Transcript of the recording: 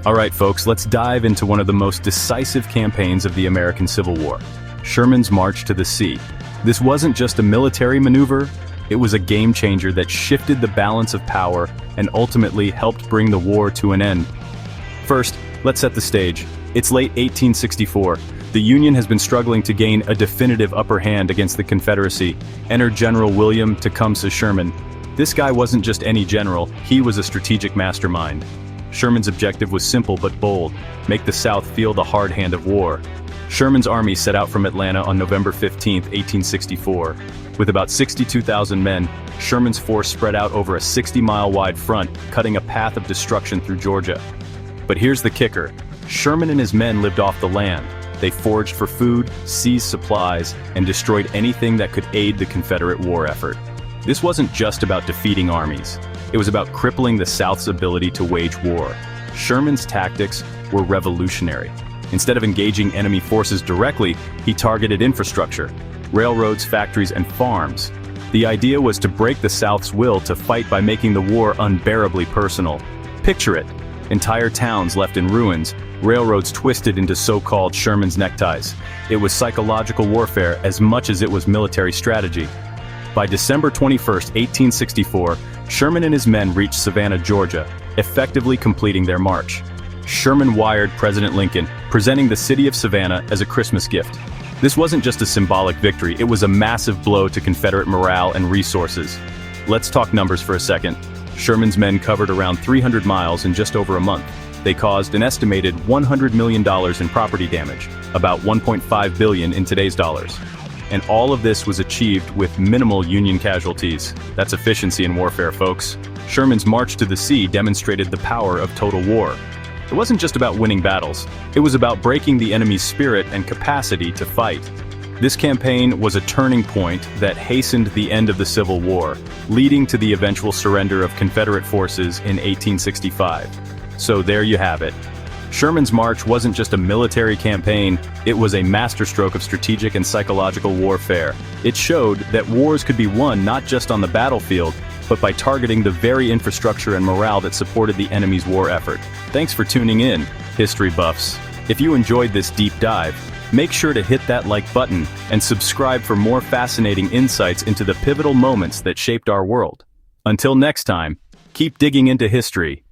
Alright folks, let's dive into one of the most decisive campaigns of the American Civil War, Sherman's March to the Sea. This wasn't just a military maneuver, it was a game changer that shifted the balance of power and ultimately helped bring the war to an end. First, let's set the stage. It's late 1864. The Union has been struggling to gain a definitive upper hand against the Confederacy. Enter General William Tecumseh Sherman. This guy wasn't just any general, he was a strategic mastermind. Sherman's objective was simple but bold: make the South feel the hard hand of war. Sherman's army set out from Atlanta on November 15, 1864. With about 62,000 men, Sherman's force spread out over a 60-mile-wide front, cutting a path of destruction through Georgia. But here's the kicker: Sherman and his men lived off the land. They foraged for food, seized supplies, and destroyed anything that could aid the Confederate war effort. This wasn't just about defeating armies. It was about crippling the South's ability to wage war. Sherman's tactics were revolutionary. Instead of engaging enemy forces directly, he targeted infrastructure, railroads, factories, and farms. The idea was to break the South's will to fight by making the war unbearably personal. Picture it: entire towns left in ruins, railroads twisted into so-called Sherman's neckties. It was psychological warfare as much as it was military strategy. By December 21, 1864, Sherman and his men reached Savannah, Georgia, effectively completing their march. Sherman wired President Lincoln, presenting the city of Savannah as a Christmas gift. This wasn't just a symbolic victory, it was a massive blow to Confederate morale and resources. Let's talk numbers for a second. Sherman's men covered around 300 miles in just over a month. They caused an estimated $100 million in property damage, about $1.5 billion in today's dollars. And all of this was achieved with minimal Union casualties. That's efficiency in warfare, folks. Sherman's march to the sea demonstrated the power of total war. It wasn't just about winning battles. It was about breaking the enemy's spirit and capacity to fight. This campaign was a turning point that hastened the end of the Civil War, leading to the eventual surrender of Confederate forces in 1865. So there you have it. Sherman's march wasn't just a military campaign, it was a masterstroke of strategic and psychological warfare. It showed that wars could be won not just on the battlefield, but by targeting the very infrastructure and morale that supported the enemy's war effort. Thanks for tuning in, history buffs. If you enjoyed this deep dive, make sure to hit that like button and subscribe for more fascinating insights into the pivotal moments that shaped our world. Until next time, keep digging into history.